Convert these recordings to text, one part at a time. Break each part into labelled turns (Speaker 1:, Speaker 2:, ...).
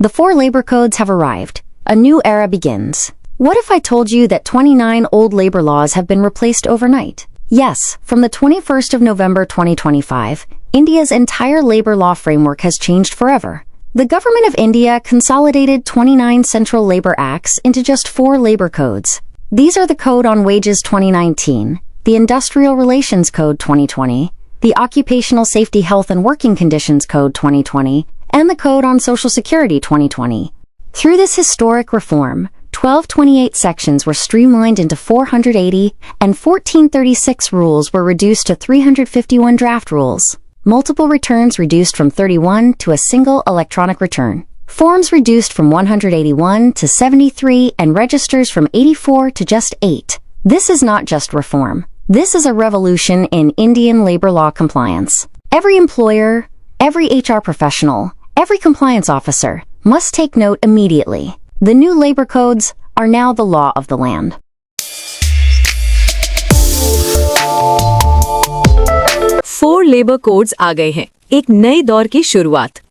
Speaker 1: The 4 labor codes have arrived. A new era begins. What if I told you that 29 old labor laws have been replaced overnight? Yes, from the 21st of November 2025, India's entire labor law framework has changed forever. The government of India consolidated 29 central labor acts into just 4 labor codes. These are the Code on Wages 2019, the Industrial Relations Code 2020, the Occupational Safety, Health and Working Conditions Code 2020, and the Code on Social Security 2020. Through this historic reform, 1228 sections were streamlined into 480 and 1436 rules were reduced to 351 draft rules. Multiple returns reduced from 31 to a single electronic return. Forms reduced from 181 to 73 and registers from 84 to just 8. This is not just reform. This is a revolution in Indian labor law compliance. Every employer, every HR professional, every compliance officer must take note immediately. The new labor codes are now the law of the land.
Speaker 2: Four labour codes आ गए हैं, एक नए दौर की शुरुआत।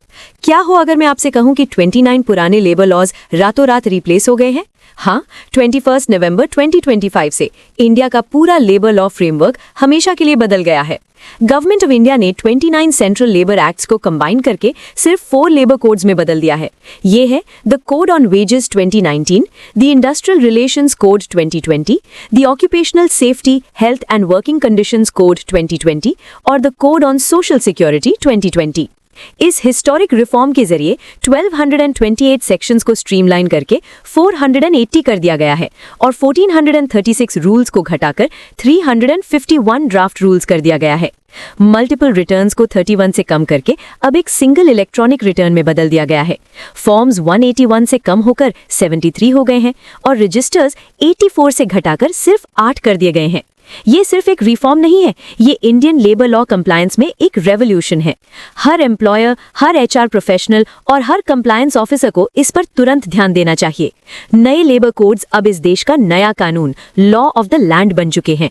Speaker 2: क्या हो अगर मैं आपसे कहूं कि 29 पुराने लेबर लॉज रातों रात रिप्लेस हो गए हैं? हाँ, 21 नवंबर 2025 से इंडिया का पूरा लेबर लॉ फ्रेमवर्क हमेशा के लिए बदल गया है। गवर्नमेंट ऑफ इंडिया ने 29 सेंट्रल लेबर एक्ट्स को कंबाइन करके सिर्फ 4 लेबर कोड्स में बदल दिया है। ये है the code on wages 2019, the industrial relations code 2020, the occupational safety, health and working conditions code 2020 और the code on social security 2020। इस हिस्टोरिक रिफॉर्म के जरिए 1228 सेक्शंस को स्ट्रीमलाइन करके 480 कर दिया गया है और 1436 रूल्स को घटाकर 351 ड्राफ्ट रूल्स कर दिया गया है। मल्टीपल रिटर्न्स को 31 से कम करके अब एक सिंगल इलेक्ट्रॉनिक रिटर्न में बदल दिया गया है। फॉर्म्स 181 से कम होकर 73 हो गए हैं और रजिस्टर्स 84 से घटाकर सिर्फ 8 कर दिए गए हैं। ये सिर्फ एक रिफॉर्म नहीं है, ये इंडियन लेबर लॉ कंप्लायंस में एक रेवोल्यूशन है। हर एम्प्लॉयर, हर एचआर प्रोफेशनल और हर कंप्लायंस ऑफिसर को इस पर तुरंत ध्यान देना चाहिए। नए लेबर कोड्स अब इस देश का नया कानून, लॉ ऑफ द लैंड बन चुके हैं।